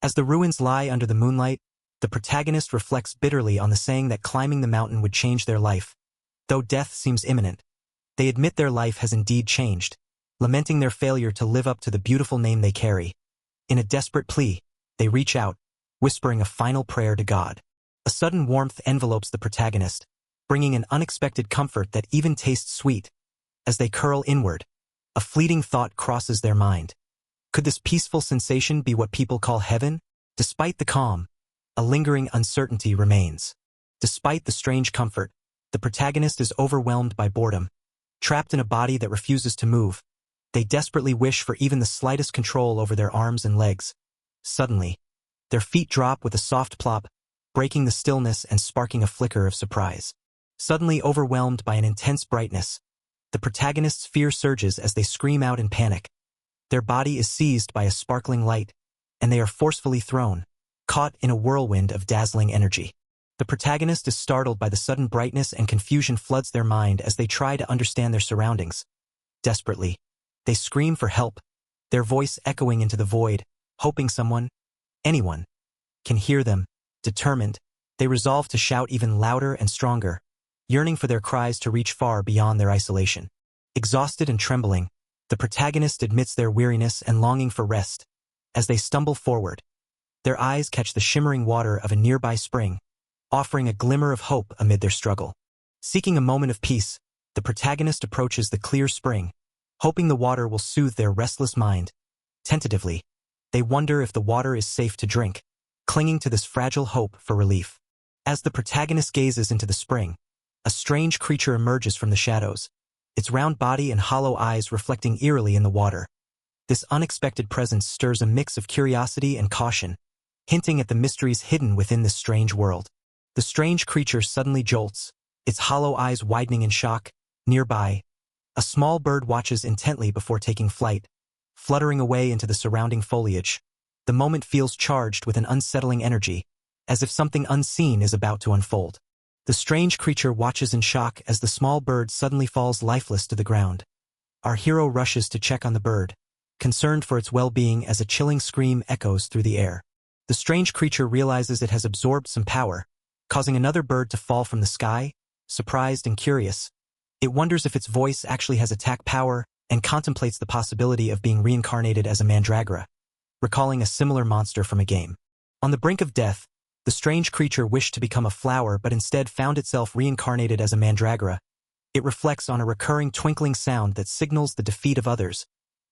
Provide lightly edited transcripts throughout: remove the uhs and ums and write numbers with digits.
As the ruins lie under the moonlight, the protagonist reflects bitterly on the saying that climbing the mountain would change their life. Though death seems imminent, they admit their life has indeed changed, lamenting their failure to live up to the beautiful name they carry. In a desperate plea, they reach out, whispering a final prayer to God. A sudden warmth envelopes the protagonist, bringing an unexpected comfort that even tastes sweet. As they curl inward, a fleeting thought crosses their mind. Could this peaceful sensation be what people call heaven? Despite the calm, a lingering uncertainty remains. Despite the strange comfort, the protagonist is overwhelmed by boredom. Trapped in a body that refuses to move, they desperately wish for even the slightest control over their arms and legs. Suddenly, their feet drop with a soft plop, breaking the stillness and sparking a flicker of surprise. Suddenly overwhelmed by an intense brightness, the protagonist's fear surges as they scream out in panic. Their body is seized by a sparkling light, and they are forcefully thrown, caught in a whirlwind of dazzling energy. The protagonist is startled by the sudden brightness, and confusion floods their mind as they try to understand their surroundings. Desperately, they scream for help, their voice echoing into the void, hoping someone, anyone, can hear them. Determined, they resolve to shout even louder and stronger, yearning for their cries to reach far beyond their isolation. Exhausted and trembling, the protagonist admits their weariness and longing for rest. As they stumble forward, their eyes catch the shimmering water of a nearby spring, offering a glimmer of hope amid their struggle. Seeking a moment of peace, the protagonist approaches the clear spring, hoping the water will soothe their restless mind. Tentatively, they wonder if the water is safe to drink, clinging to this fragile hope for relief. As the protagonist gazes into the spring, a strange creature emerges from the shadows, its round body and hollow eyes reflecting eerily in the water. This unexpected presence stirs a mix of curiosity and caution, hinting at the mysteries hidden within this strange world. The strange creature suddenly jolts, its hollow eyes widening in shock. Nearby, a small bird watches intently before taking flight, fluttering away into the surrounding foliage. The moment feels charged with an unsettling energy, as if something unseen is about to unfold. The strange creature watches in shock as the small bird suddenly falls lifeless to the ground. Our hero rushes to check on the bird, concerned for its well-being as a chilling scream echoes through the air. The strange creature realizes it has absorbed some power, causing another bird to fall from the sky. Surprised and curious, it wonders if its voice actually has attack power and contemplates the possibility of being reincarnated as a mandragora, recalling a similar monster from a game. On the brink of death, the strange creature wished to become a flower but instead found itself reincarnated as a mandragora. It reflects on a recurring twinkling sound that signals the defeat of others,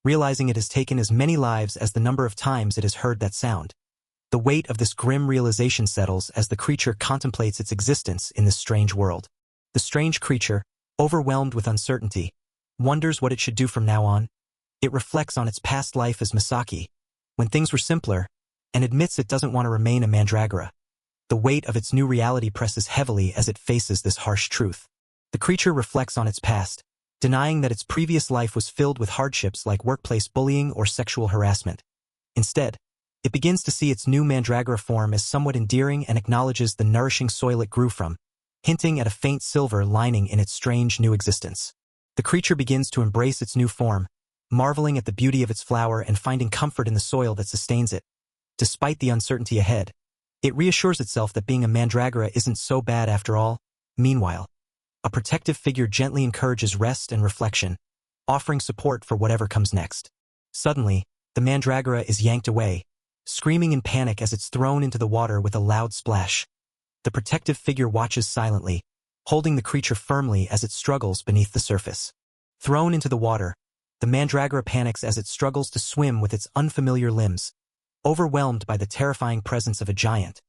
realizing it has taken as many lives as the number of times it has heard that sound. The weight of this grim realization settles as the creature contemplates its existence in this strange world. The strange creature, overwhelmed with uncertainty, wonders what it should do from now on. It reflects on its past life as Misaki, when things were simpler, and admits it doesn't want to remain a mandragora. The weight of its new reality presses heavily as it faces this harsh truth. The creature reflects on its past, denying that its previous life was filled with hardships like workplace bullying or sexual harassment. Instead, it begins to see its new mandragora form as somewhat endearing and acknowledges the nourishing soil it grew from, hinting at a faint silver lining in its strange new existence. The creature begins to embrace its new form, marveling at the beauty of its flower and finding comfort in the soil that sustains it. Despite the uncertainty ahead, it reassures itself that being a mandragora isn't so bad after all. Meanwhile, a protective figure gently encourages rest and reflection, offering support for whatever comes next. Suddenly, the mandragora is yanked away, screaming in panic as it's thrown into the water with a loud splash. The protective figure watches silently, holding the creature firmly as it struggles beneath the surface. Thrown into the water, the mandragora panics as it struggles to swim with its unfamiliar limbs, overwhelmed by the terrifying presence of a giant,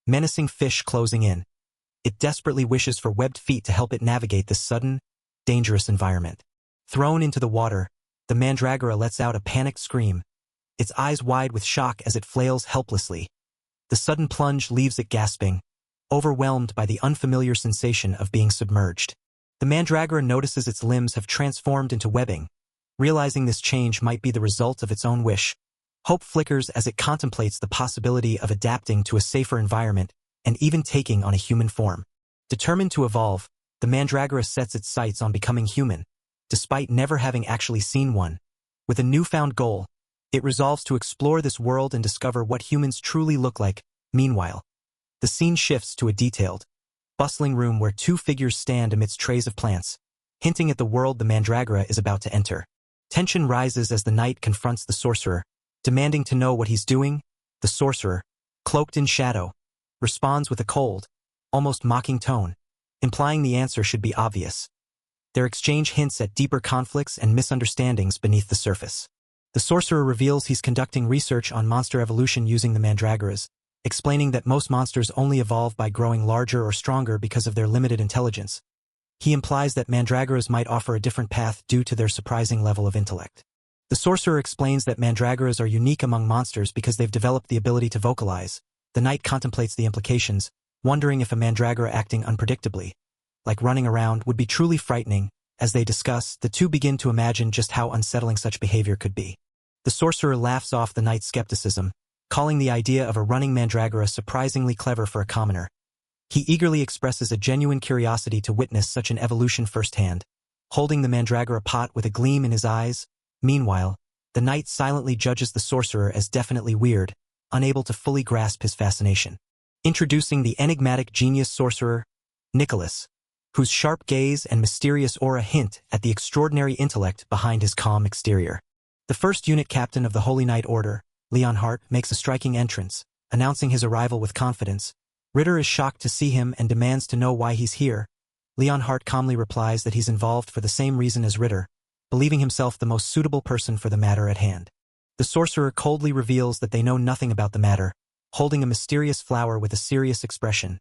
menacing fish closing in. It desperately wishes for webbed feet to help it navigate this sudden, dangerous environment. Thrown into the water, the mandragora lets out a panicked scream, its eyes wide with shock as it flails helplessly. The sudden plunge leaves it gasping, overwhelmed by the unfamiliar sensation of being submerged. The mandragora notices its limbs have transformed into webbing, realizing this change might be the result of its own wish. Hope flickers as it contemplates the possibility of adapting to a safer environment and even taking on a human form. Determined to evolve, the mandragora sets its sights on becoming human, despite never having actually seen one. With a newfound goal, It resolves to explore this world and discover what humans truly look like. Meanwhile, the scene shifts to a detailed, bustling room where two figures stand amidst trays of plants, hinting at the world the Mandragora is about to enter. Tension rises as the knight confronts the sorcerer, demanding to know what he's doing. The sorcerer, cloaked in shadow, responds with a cold, almost mocking tone, implying the answer should be obvious. Their exchange hints at deeper conflicts and misunderstandings beneath the surface. The sorcerer reveals he's conducting research on monster evolution using the Mandragoras, explaining that most monsters only evolve by growing larger or stronger because of their limited intelligence. He implies that Mandragoras might offer a different path due to their surprising level of intellect. The sorcerer explains that Mandragoras are unique among monsters because they've developed the ability to vocalize. The knight contemplates the implications, wondering if a Mandragora acting unpredictably, like running around, would be truly frightening. As they discuss, the two begin to imagine just how unsettling such behavior could be. The sorcerer laughs off the knight's skepticism, calling the idea of a running Mandragora surprisingly clever for a commoner. He eagerly expresses a genuine curiosity to witness such an evolution firsthand, holding the Mandragora pot with a gleam in his eyes. Meanwhile, the knight silently judges the sorcerer as definitely weird, unable to fully grasp his fascination. Introducing the enigmatic genius sorcerer, Nicholas, whose sharp gaze and mysterious aura hint at the extraordinary intellect behind his calm exterior. The first unit captain of the Holy Knight Order, Leonhardt, makes a striking entrance, announcing his arrival with confidence. Ritter is shocked to see him and demands to know why he's here. Leonhardt calmly replies that he's involved for the same reason as Ritter, believing himself the most suitable person for the matter at hand. The sorcerer coldly reveals that they know nothing about the matter, holding a mysterious flower with a serious expression.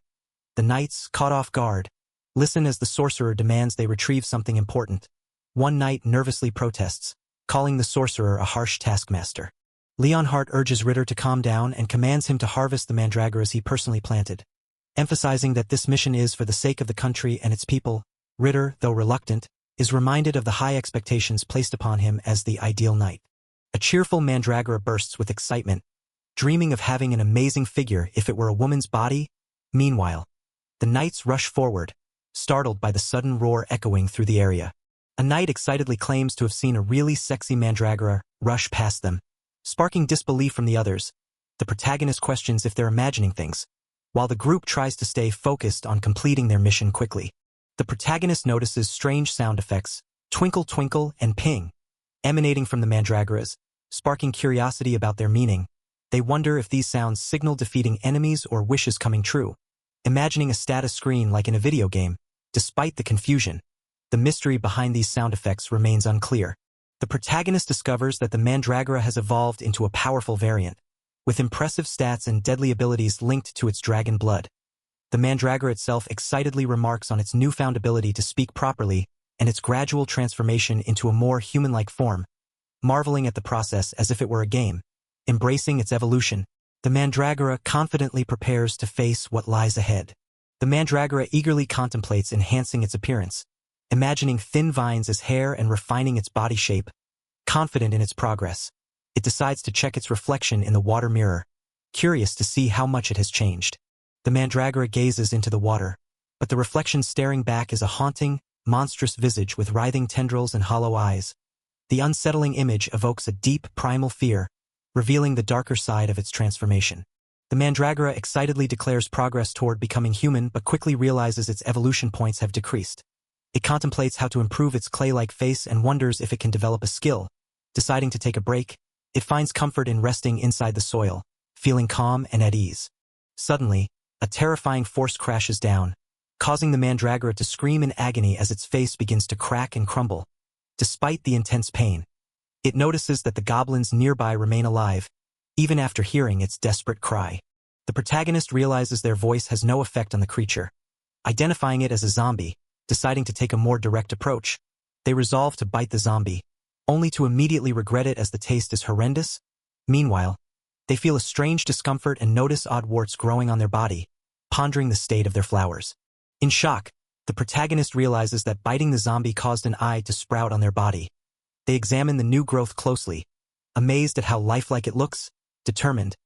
The knights, caught off guard, listen as the sorcerer demands they retrieve something important. One knight nervously protests, calling the sorcerer a harsh taskmaster. Leonhardt urges Ritter to calm down and commands him to harvest the Mandragoras he personally planted. Emphasizing that this mission is for the sake of the country and its people, Ritter, though reluctant, is reminded of the high expectations placed upon him as the ideal knight. A cheerful Mandragora bursts with excitement, dreaming of having an amazing figure if it were a woman's body. Meanwhile, the knights rush forward, startled by the sudden roar echoing through the area. A knight excitedly claims to have seen a really sexy Mandragora rush past them, sparking disbelief from the others. The protagonist questions if they're imagining things, while the group tries to stay focused on completing their mission quickly. The protagonist notices strange sound effects, twinkle twinkle and ping, emanating from the Mandragoras, sparking curiosity about their meaning. They wonder if these sounds signal defeating enemies or wishes coming true, imagining a status screen like in a video game. Despite the confusion, the mystery behind these sound effects remains unclear. The protagonist discovers that the Mandragora has evolved into a powerful variant, with impressive stats and deadly abilities linked to its dragon blood. The Mandragora itself excitedly remarks on its newfound ability to speak properly and its gradual transformation into a more human-like form, marveling at the process as if it were a game. Embracing its evolution, the Mandragora confidently prepares to face what lies ahead. The Mandragora eagerly contemplates enhancing its appearance, imagining thin vines as hair and refining its body shape. Confident in its progress, it decides to check its reflection in the water mirror, curious to see how much it has changed. The Mandragora gazes into the water, but the reflection staring back is a haunting, monstrous visage with writhing tendrils and hollow eyes. The unsettling image evokes a deep, primal fear, revealing the darker side of its transformation. The Mandragora excitedly declares progress toward becoming human but quickly realizes its evolution points have decreased. It contemplates how to improve its clay-like face and wonders if it can develop a skill. Deciding to take a break, it finds comfort in resting inside the soil, feeling calm and at ease. Suddenly, a terrifying force crashes down, causing the Mandragora to scream in agony as its face begins to crack and crumble. Despite the intense pain, it notices that the goblins nearby remain alive, even after hearing its desperate cry. The protagonist realizes their voice has no effect on the creature. Identifying it as a zombie, deciding to take a more direct approach, they resolve to bite the zombie, only to immediately regret it as the taste is horrendous. Meanwhile, they feel a strange discomfort and notice odd warts growing on their body, pondering the state of their flowers. In shock, the protagonist realizes that biting the zombie caused an eye to sprout on their body. They examine the new growth closely, amazed at how lifelike it looks. Determined,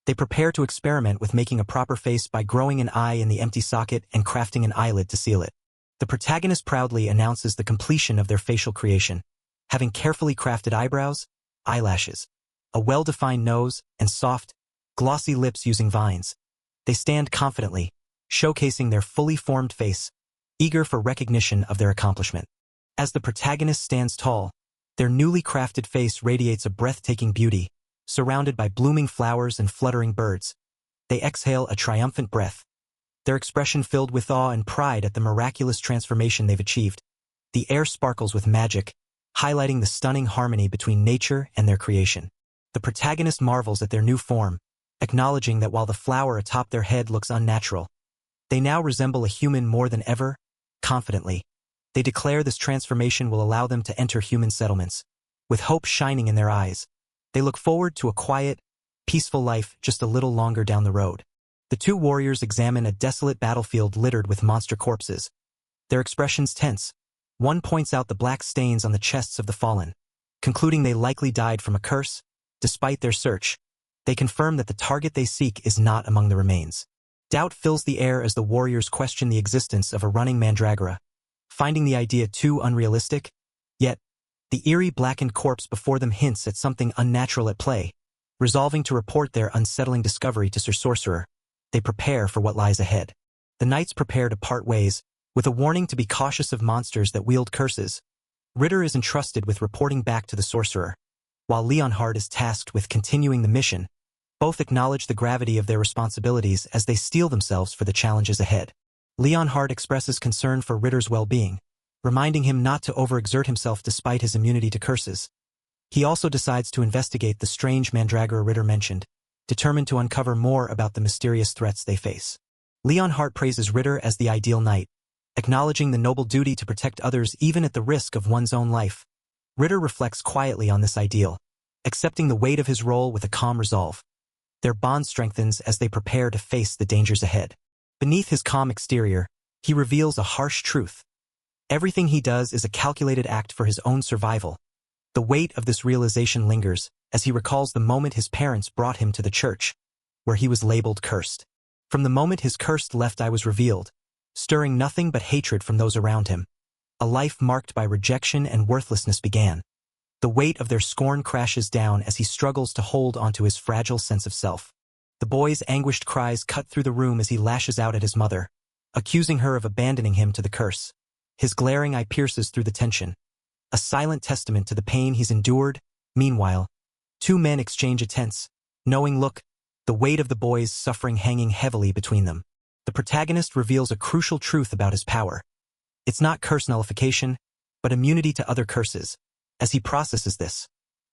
they prepare to experiment with making a proper face by growing an eye in the empty socket and crafting an eyelid to seal it. The protagonist proudly announces the completion of their facial creation, having carefully crafted eyebrows, eyelashes, a well-defined nose, and soft, glossy lips using vines. They stand confidently, showcasing their fully formed face, eager for recognition of their accomplishment. As the protagonist stands tall, their newly crafted face radiates a breathtaking beauty, surrounded by blooming flowers and fluttering birds. They exhale a triumphant breath, their expression filled with awe and pride at the miraculous transformation they've achieved. The air sparkles with magic, highlighting the stunning harmony between nature and their creation. The protagonist marvels at their new form, acknowledging that while the flower atop their head looks unnatural, they now resemble a human more than ever. Confidently, they declare this transformation will allow them to enter human settlements. With hope shining in their eyes, they look forward to a quiet, peaceful life just a little longer down the road. The two warriors examine a desolate battlefield littered with monster corpses. Their expressions tense. One points out the black stains on the chests of the fallen, concluding they likely died from a curse. Despite their search, they confirm that the target they seek is not among the remains. Doubt fills the air as the warriors question the existence of a running mandragora, finding the idea too unrealistic. Yet, the eerie blackened corpse before them hints at something unnatural at play. Resolving to report their unsettling discovery to Sir Sorcerer, they prepare for what lies ahead. The knights prepare to part ways, with a warning to be cautious of monsters that wield curses. Ritter is entrusted with reporting back to the sorcerer, while Leonhard is tasked with continuing the mission. Both acknowledge the gravity of their responsibilities as they steel themselves for the challenges ahead. Leonhard expresses concern for Ritter's well-being, reminding him not to overexert himself despite his immunity to curses. He also decides to investigate the strange mandragora Ritter mentioned, determined to uncover more about the mysterious threats they face. Leonhard praises Ritter as the ideal knight, acknowledging the noble duty to protect others even at the risk of one's own life. Ritter reflects quietly on this ideal, accepting the weight of his role with a calm resolve. Their bond strengthens as they prepare to face the dangers ahead. Beneath his calm exterior, he reveals a harsh truth. Everything he does is a calculated act for his own survival. The weight of this realization lingers as he recalls the moment his parents brought him to the church, where he was labeled cursed. From the moment his cursed left eye was revealed, stirring nothing but hatred from those around him, a life marked by rejection and worthlessness began. The weight of their scorn crashes down as he struggles to hold onto his fragile sense of self. The boy's anguished cries cut through the room as he lashes out at his mother, accusing her of abandoning him to the curse. His glaring eye pierces through the tension, a silent testament to the pain he's endured. Meanwhile, two men exchange a tense, knowing look, the weight of the boy's suffering hanging heavily between them. The protagonist reveals a crucial truth about his power. It's not curse nullification, but immunity to other curses. As he processes this,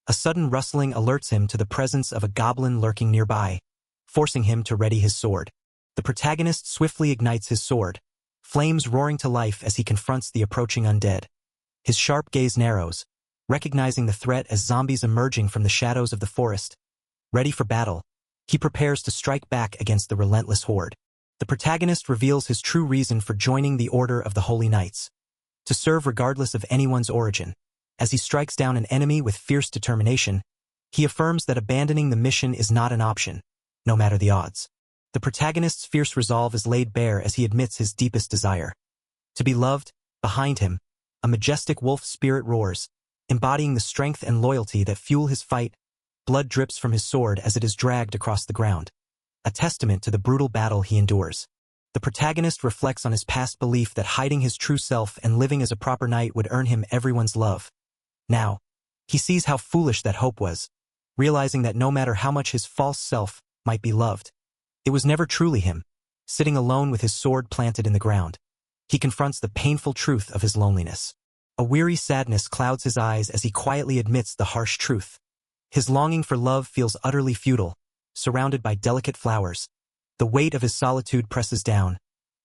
a sudden rustling alerts him to the presence of a goblin lurking nearby, forcing him to ready his sword. The protagonist swiftly ignites his sword, flames roaring to life as he confronts the approaching undead. His sharp gaze narrows, recognizing the threat as zombies emerging from the shadows of the forest. Ready for battle, he prepares to strike back against the relentless horde. The protagonist reveals his true reason for joining the Order of the Holy Knights: to serve regardless of anyone's origin. As he strikes down an enemy with fierce determination, he affirms that abandoning the mission is not an option, no matter the odds. The protagonist's fierce resolve is laid bare as he admits his deepest desire: to be loved. Behind him, a majestic wolf spirit roars, embodying the strength and loyalty that fuel his fight. Blood drips from his sword as it is dragged across the ground, a testament to the brutal battle he endures. The protagonist reflects on his past belief that hiding his true self and living as a proper knight would earn him everyone's love. Now, he sees how foolish that hope was, realizing that no matter how much his false self might be loved, it was never truly him. Sitting alone with his sword planted in the ground, he confronts the painful truth of his loneliness. A weary sadness clouds his eyes as he quietly admits the harsh truth. His longing for love feels utterly futile. Surrounded by delicate flowers, the weight of his solitude presses down,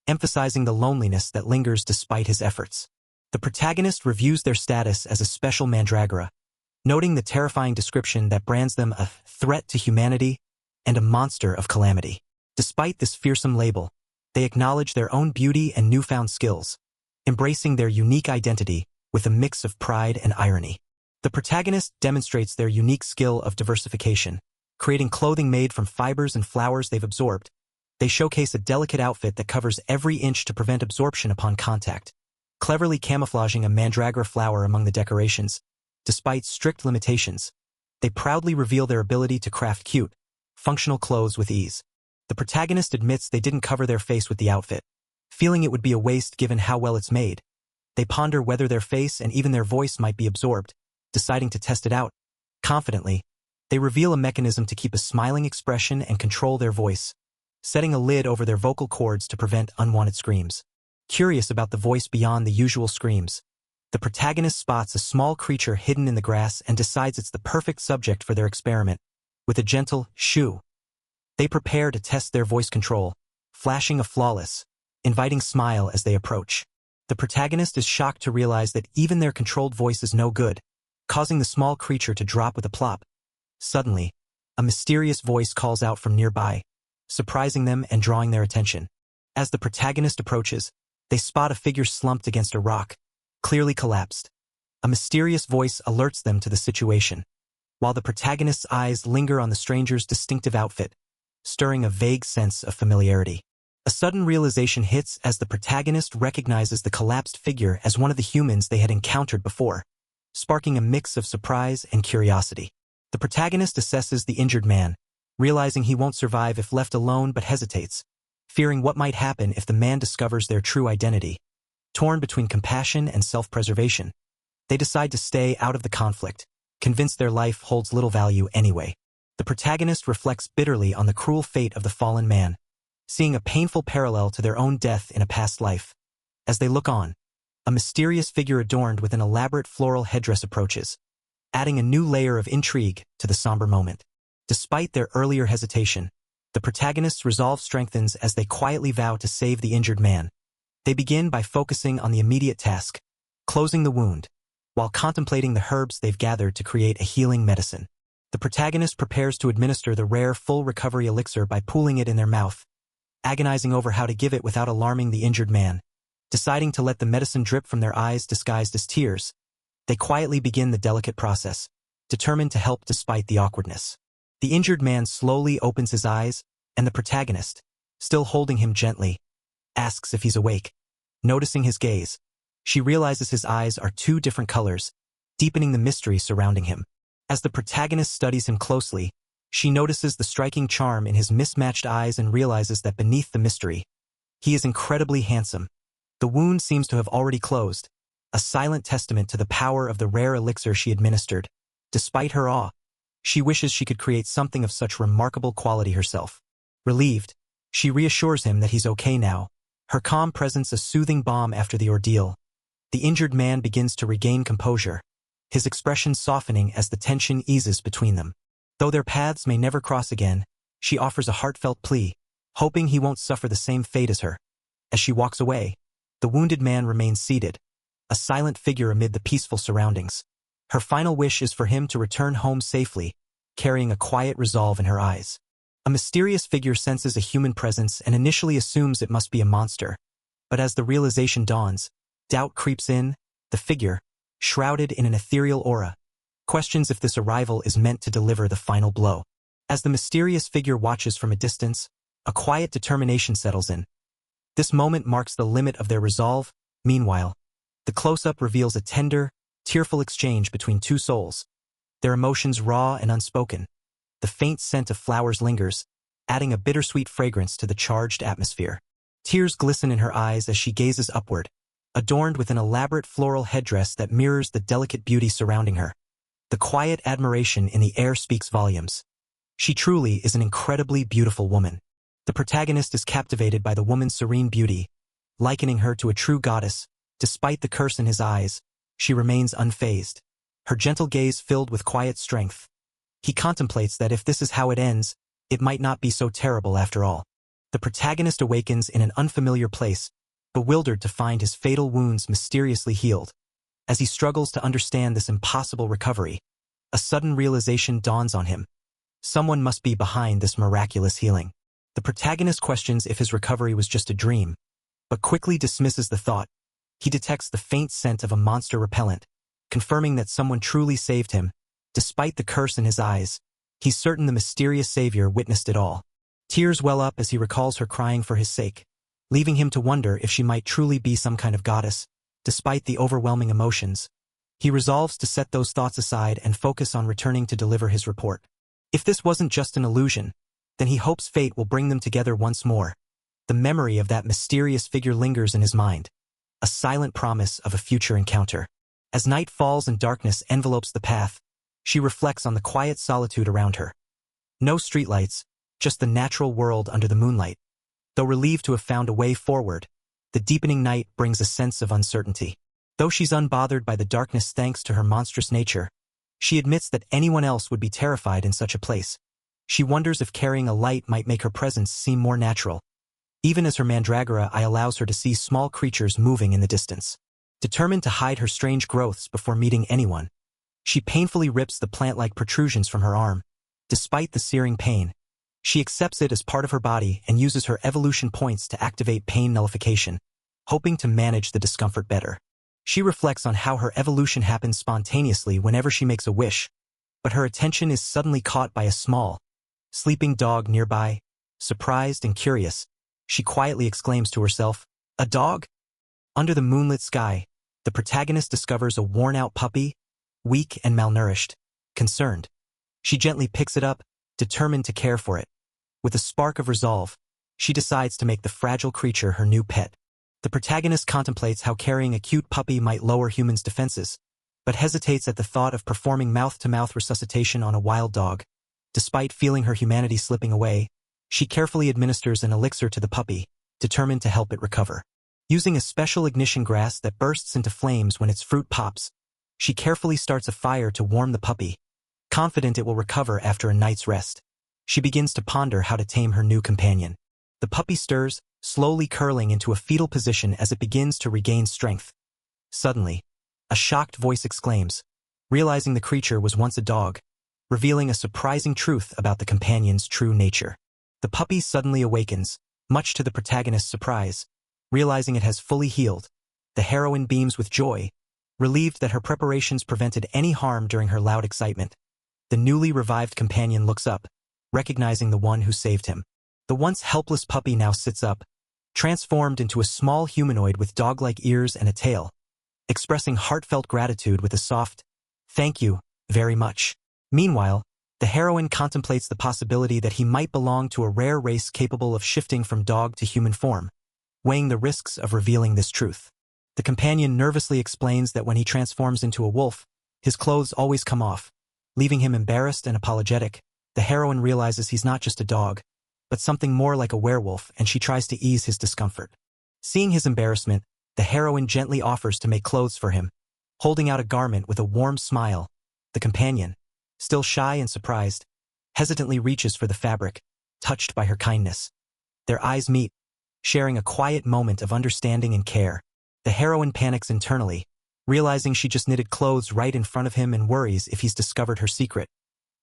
emphasizing the loneliness that lingers despite his efforts. The protagonist reviews their status as a special mandragora, noting the terrifying description that brands them a threat to humanity and a monster of calamity. Despite this fearsome label, they acknowledge their own beauty and newfound skills, embracing their unique identity with a mix of pride and irony. The protagonist demonstrates their unique skill of diversification, creating clothing made from fibers and flowers they've absorbed. They showcase a delicate outfit that covers every inch to prevent absorption upon contact, cleverly camouflaging a mandragora flower among the decorations. Despite strict limitations, They proudly reveal their ability to craft cute, functional clothes with ease. The protagonist admits they didn't cover their face with the outfit, feeling it would be a waste given how well it's made. They ponder whether their face and even their voice might be absorbed, deciding to test it out. Confidently, they reveal a mechanism to keep a smiling expression and control their voice, setting a lid over their vocal cords to prevent unwanted screams. Curious about the voice beyond the usual screams, the protagonist spots a small creature hidden in the grass and decides it's the perfect subject for their experiment. With a gentle shoo, they prepare to test their voice control, flashing a flawless, inviting smile as they approach. The protagonist is shocked to realize that even their controlled voice is no good, causing the small creature to drop with a plop. Suddenly, a mysterious voice calls out from nearby, surprising them and drawing their attention. As the protagonist approaches, they spot a figure slumped against a rock, clearly collapsed. A mysterious voice alerts them to the situation, while the protagonist's eyes linger on the stranger's distinctive outfit, stirring a vague sense of familiarity. A sudden realization hits as the protagonist recognizes the collapsed figure as one of the humans they had encountered before, sparking a mix of surprise and curiosity. The protagonist assesses the injured man, realizing he won't survive if left alone but hesitates, fearing what might happen if the man discovers their true identity. Torn between compassion and self-preservation, they decide to stay out of the conflict, convinced their life holds little value anyway. The protagonist reflects bitterly on the cruel fate of the fallen man, seeing a painful parallel to their own death in a past life. As they look on, a mysterious figure adorned with an elaborate floral headdress approaches, adding a new layer of intrigue to the somber moment. Despite their earlier hesitation, the protagonist's resolve strengthens as they quietly vow to save the injured man. They begin by focusing on the immediate task, closing the wound, while contemplating the herbs they've gathered to create a healing medicine. The protagonist prepares to administer the rare full recovery elixir by pooling it in their mouth, agonizing over how to give it without alarming the injured man. Deciding to let the medicine drip from their eyes disguised as tears, they quietly begin the delicate process, determined to help despite the awkwardness. The injured man slowly opens his eyes, and the protagonist, still holding him gently, asks if he's awake. Noticing his gaze, she realizes his eyes are two different colors, deepening the mystery surrounding him. As the protagonist studies him closely, she notices the striking charm in his mismatched eyes and realizes that beneath the mystery, he is incredibly handsome. The wound seems to have already closed, a silent testament to the power of the rare elixir she administered. Despite her awe, she wishes she could create something of such remarkable quality herself. Relieved, she reassures him that he's okay now, her calm presence a soothing balm after the ordeal. The injured man begins to regain composure, his expression softening as the tension eases between them. Though their paths may never cross again, she offers a heartfelt plea, hoping he won't suffer the same fate as her. As she walks away, the wounded man remains seated, a silent figure amid the peaceful surroundings. Her final wish is for him to return home safely, carrying a quiet resolve in her eyes. A mysterious figure senses a human presence and initially assumes it must be a monster. But as the realization dawns, doubt creeps in. The figure, shrouded in an ethereal aura, questions if this arrival is meant to deliver the final blow. As the mysterious figure watches from a distance, a quiet determination settles in. This moment marks the limit of their resolve. Meanwhile, the close-up reveals a tender, tearful exchange between two souls, their emotions raw and unspoken. The faint scent of flowers lingers, adding a bittersweet fragrance to the charged atmosphere. Tears glisten in her eyes as she gazes upward, adorned with an elaborate floral headdress that mirrors the delicate beauty surrounding her. The quiet admiration in the air speaks volumes. She truly is an incredibly beautiful woman. The protagonist is captivated by the woman's serene beauty, likening her to a true goddess. Despite the curse in his eyes, she remains unfazed, her gentle gaze filled with quiet strength. He contemplates that if this is how it ends, it might not be so terrible after all. The protagonist awakens in an unfamiliar place, bewildered to find his fatal wounds mysteriously healed. As he struggles to understand this impossible recovery, a sudden realization dawns on him. Someone must be behind this miraculous healing. The protagonist questions if his recovery was just a dream, but quickly dismisses the thought. He detects the faint scent of a monster repellent, confirming that someone truly saved him. Despite the curse in his eyes, he's certain the mysterious savior witnessed it all. Tears well up as he recalls her crying for his sake, leaving him to wonder if she might truly be some kind of goddess. Despite the overwhelming emotions, He resolves to set those thoughts aside and focus on returning to deliver his report. If this wasn't just an illusion, then he hopes fate will bring them together once more. The memory of that mysterious figure lingers in his mind, a silent promise of a future encounter. As night falls and darkness envelopes the path, she reflects on the quiet solitude around her. No streetlights, just the natural world under the moonlight. Though relieved to have found a way forward, the deepening night brings a sense of uncertainty. Though she's unbothered by the darkness thanks to her monstrous nature, she admits that anyone else would be terrified in such a place. She wonders if carrying a light might make her presence seem more natural. Even as her mandragora eye allows her to see small creatures moving in the distance. Determined to hide her strange growths before meeting anyone, she painfully rips the plant-like protrusions from her arm. Despite the searing pain, she accepts it as part of her body and uses her evolution points to activate pain nullification, hoping to manage the discomfort better. She reflects on how her evolution happens spontaneously whenever she makes a wish, but her attention is suddenly caught by a small, sleeping dog nearby. Surprised and curious, she quietly exclaims to herself, "A dog?" Under the moonlit sky, the protagonist discovers a worn-out puppy, weak and malnourished. Concerned, she gently picks it up, determined to care for it. With a spark of resolve, she decides to make the fragile creature her new pet. The protagonist contemplates how carrying a cute puppy might lower humans' defenses, but hesitates at the thought of performing mouth-to-mouth resuscitation on a wild dog. Despite feeling her humanity slipping away, she carefully administers an elixir to the puppy, determined to help it recover. Using a special ignition grass that bursts into flames when its fruit pops, she carefully starts a fire to warm the puppy, confident it will recover after a night's rest. She begins to ponder how to tame her new companion. The puppy stirs, slowly curling into a fetal position as it begins to regain strength. Suddenly, a shocked voice exclaims, realizing the creature was once a dog, revealing a surprising truth about the companion's true nature. The puppy suddenly awakens, much to the protagonist's surprise. Realizing it has fully healed, the heroine beams with joy, relieved that her preparations prevented any harm during her loud excitement. The newly revived companion looks up, recognizing the one who saved him. The once helpless puppy now sits up, transformed into a small humanoid with dog-like ears and a tail, expressing heartfelt gratitude with a soft, "Thank you, very much." Meanwhile, the heroine contemplates the possibility that he might belong to a rare race capable of shifting from dog to human form, weighing the risks of revealing this truth. The companion nervously explains that when he transforms into a wolf, his clothes always come off, leaving him embarrassed and apologetic. The heroine realizes he's not just a dog, but something more like a werewolf, and she tries to ease his discomfort. Seeing his embarrassment, the heroine gently offers to make clothes for him, holding out a garment with a warm smile. The companion, still shy and surprised, hesitantly reaches for the fabric, touched by her kindness. Their eyes meet, sharing a quiet moment of understanding and care. The heroine panics internally, realizing she just knitted clothes right in front of him and worries if he's discovered her secret.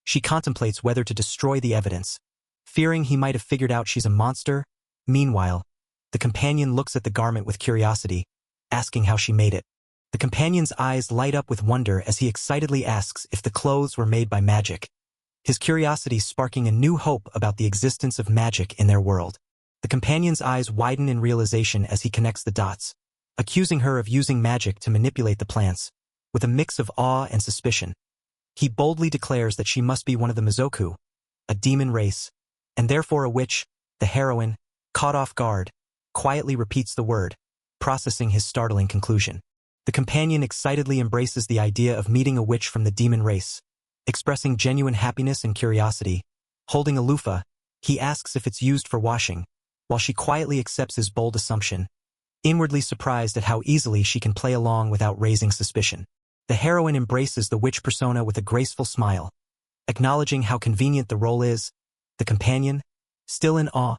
She contemplates whether to destroy the evidence, fearing he might have figured out she's a monster. Meanwhile, the companion looks at the garment with curiosity, asking how she made it. The companion's eyes light up with wonder as he excitedly asks if the clothes were made by magic, his curiosity sparking a new hope about the existence of magic in their world. The companion's eyes widen in realization as he connects the dots, accusing her of using magic to manipulate the plants. With a mix of awe and suspicion, he boldly declares that she must be one of the Mizoku, a demon race, and therefore a witch. The heroine, caught off guard, quietly repeats the word, processing his startling conclusion. The companion excitedly embraces the idea of meeting a witch from the demon race, expressing genuine happiness and curiosity. Holding a loofah, he asks if it's used for washing, while she quietly accepts his bold assumption, inwardly surprised at how easily she can play along without raising suspicion. The heroine embraces the witch persona with a graceful smile, acknowledging how convenient the role is. The companion, still in awe,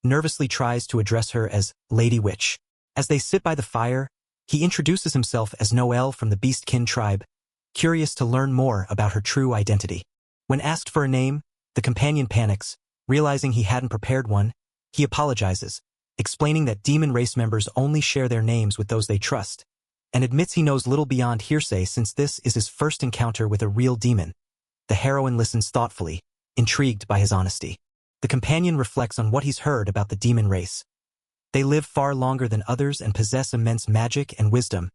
nervously tries to address her as Lady Witch. As they sit by the fire, he introduces himself as Noel from the Beastkin tribe, curious to learn more about her true identity. When asked for a name, the companion panics, realizing he hadn't prepared one. He apologizes, explaining that demon race members only share their names with those they trust, and admits he knows little beyond hearsay since this is his first encounter with a real demon. The heroine listens thoughtfully, intrigued by his honesty. The companion reflects on what he's heard about the demon race. They live far longer than others and possess immense magic and wisdom.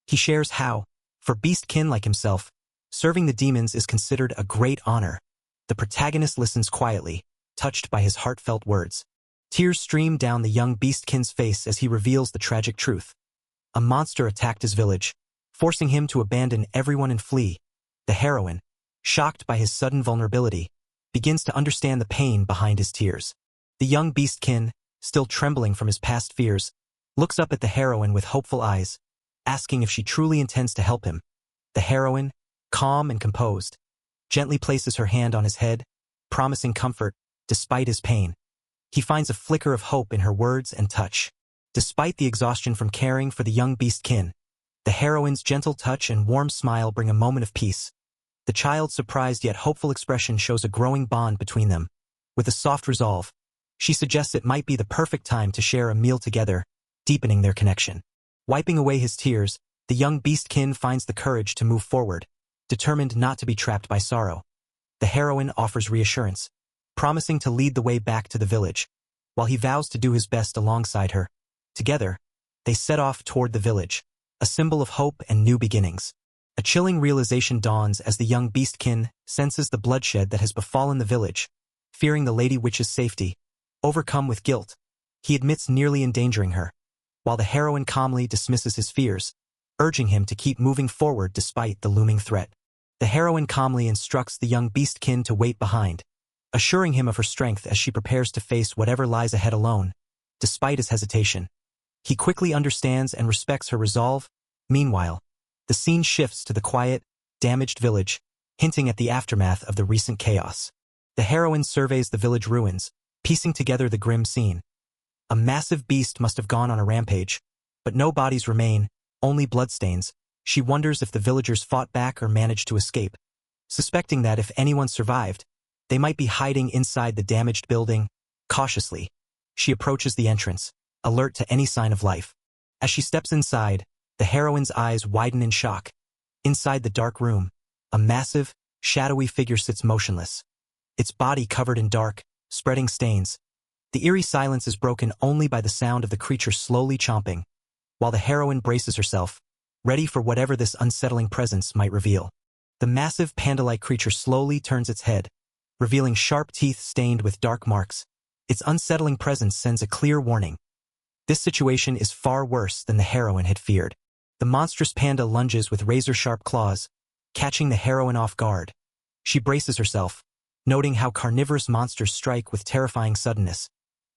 He shares how, For beastkin like himself, serving the demons is considered a great honor. The protagonist listens quietly, touched by his heartfelt words. Tears stream down the young beastkin's face as he reveals the tragic truth. A monster attacked his village, forcing him to abandon everyone and flee. The heroine, shocked by his sudden vulnerability, begins to understand the pain behind his tears. The young beastkin, still trembling from his past fears, looks up at the heroine with hopeful eyes, asking if she truly intends to help him. The heroine, calm and composed, gently places her hand on his head, promising comfort despite his pain. He finds a flicker of hope in her words and touch. Despite the exhaustion from caring for the young beastkin, the heroine's gentle touch and warm smile bring a moment of peace. The child's surprised yet hopeful expression shows a growing bond between them. With a soft resolve, she suggests it might be the perfect time to share a meal together, deepening their connection. Wiping away his tears, the young beastkin finds the courage to move forward, determined not to be trapped by sorrow. The heroine offers reassurance, promising to lead the way back to the village, while he vows to do his best alongside her. Together, they set off toward the village, a symbol of hope and new beginnings. A chilling realization dawns as the young beastkin senses the bloodshed that has befallen the village. Fearing the Lady Witch's safety, overcome with guilt, he admits nearly endangering her, while the heroine calmly dismisses his fears, urging him to keep moving forward despite the looming threat. The heroine calmly instructs the young beastkin to wait behind, assuring him of her strength as she prepares to face whatever lies ahead alone. Despite his hesitation, he quickly understands and respects her resolve. Meanwhile, the scene shifts to the quiet, damaged village, hinting at the aftermath of the recent chaos. The heroine surveys the village ruins, piecing together the grim scene. A massive beast must have gone on a rampage, but no bodies remain, only bloodstains. She wonders if the villagers fought back or managed to escape. Suspecting that if anyone survived, they might be hiding inside the damaged building. Cautiously, she approaches the entrance, alert to any sign of life. As she steps inside, the heroine's eyes widen in shock. Inside the dark room, a massive, shadowy figure sits motionless, its body covered in dark, spreading stains. The eerie silence is broken only by the sound of the creature slowly chomping, while the heroine braces herself, ready for whatever this unsettling presence might reveal. The massive panda-like creature slowly turns its head, revealing sharp teeth stained with dark marks. Its unsettling presence sends a clear warning. This situation is far worse than the heroine had feared. The monstrous panda lunges with razor-sharp claws, catching the heroine off guard. She braces herself, noting how carnivorous monsters strike with terrifying suddenness.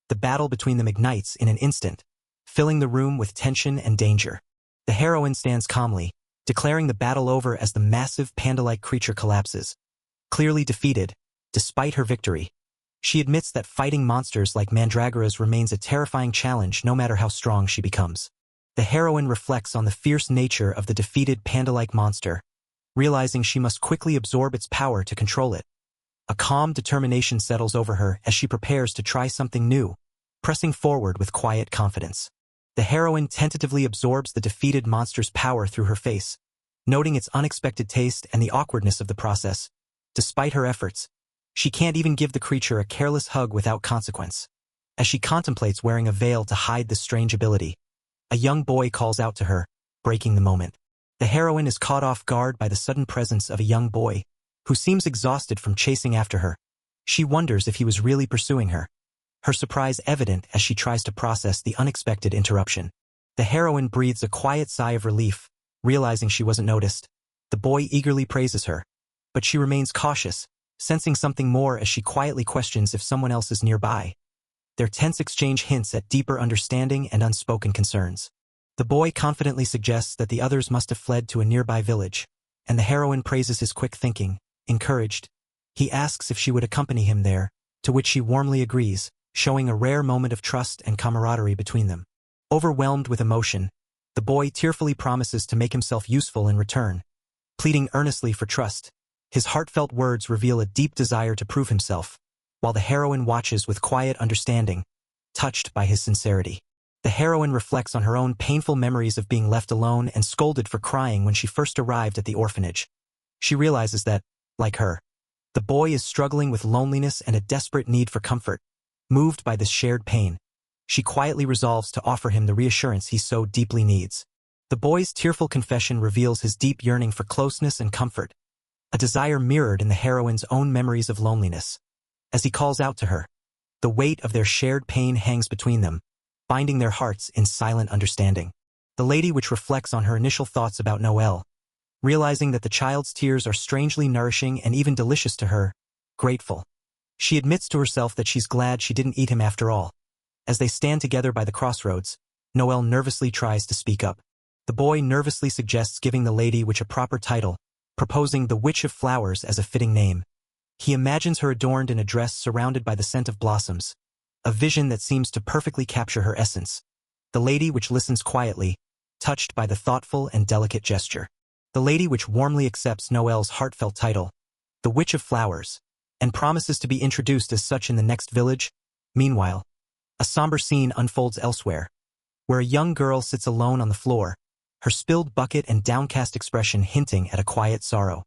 The battle between them ignites in an instant, filling the room with tension and danger. The heroine stands calmly, declaring the battle over as the massive panda-like creature collapses. Clearly defeated, despite her victory, she admits that fighting monsters like mandragoras remains a terrifying challenge no matter how strong she becomes. The heroine reflects on the fierce nature of the defeated panda-like monster, realizing she must quickly absorb its power to control it. A calm determination settles over her as she prepares to try something new, pressing forward with quiet confidence. The heroine tentatively absorbs the defeated monster's power through her face, noting its unexpected taste and the awkwardness of the process. Despite her efforts, she can't even give the creature a careless hug without consequence. As she contemplates wearing a veil to hide this strange ability, a young boy calls out to her, breaking the moment. The heroine is caught off guard by the sudden presence of a young boy, who seems exhausted from chasing after her. She wonders if he was really pursuing her, her surprise evident as she tries to process the unexpected interruption. The heroine breathes a quiet sigh of relief, realizing she wasn't noticed. The boy eagerly praises her, but she remains cautious, sensing something more as she quietly questions if someone else is nearby. Their tense exchange hints at deeper understanding and unspoken concerns. The boy confidently suggests that the others must have fled to a nearby village, and the heroine praises his quick thinking. Encouraged, he asks if she would accompany him there, to which she warmly agrees, showing a rare moment of trust and camaraderie between them. Overwhelmed with emotion, the boy tearfully promises to make himself useful in return, pleading earnestly for trust. His heartfelt words reveal a deep desire to prove himself, while the heroine watches with quiet understanding, touched by his sincerity. The heroine reflects on her own painful memories of being left alone and scolded for crying when she first arrived at the orphanage. She realizes that, like her, the boy is struggling with loneliness and a desperate need for comfort. Moved by this shared pain, she quietly resolves to offer him the reassurance he so deeply needs. The boy's tearful confession reveals his deep yearning for closeness and comfort, a desire mirrored in the heroine's own memories of loneliness. As he calls out to her, the weight of their shared pain hangs between them, binding their hearts in silent understanding. The lady which reflects on her initial thoughts about Noel, realizing that the child's tears are strangely nourishing and even delicious to her, grateful. She admits to herself that she's glad she didn't eat him after all. As they stand together by the crossroads, Noel nervously tries to speak up. The boy nervously suggests giving the lady which a proper title, proposing the Witch of Flowers as a fitting name. He imagines her adorned in a dress surrounded by the scent of blossoms, a vision that seems to perfectly capture her essence. The lady which listens quietly, touched by the thoughtful and delicate gesture. The lady which warmly accepts Noel's heartfelt title, the Witch of Flowers, and promises to be introduced as such in the next village. Meanwhile, a somber scene unfolds elsewhere, where a young girl sits alone on the floor, her spilled bucket and downcast expression hinting at a quiet sorrow.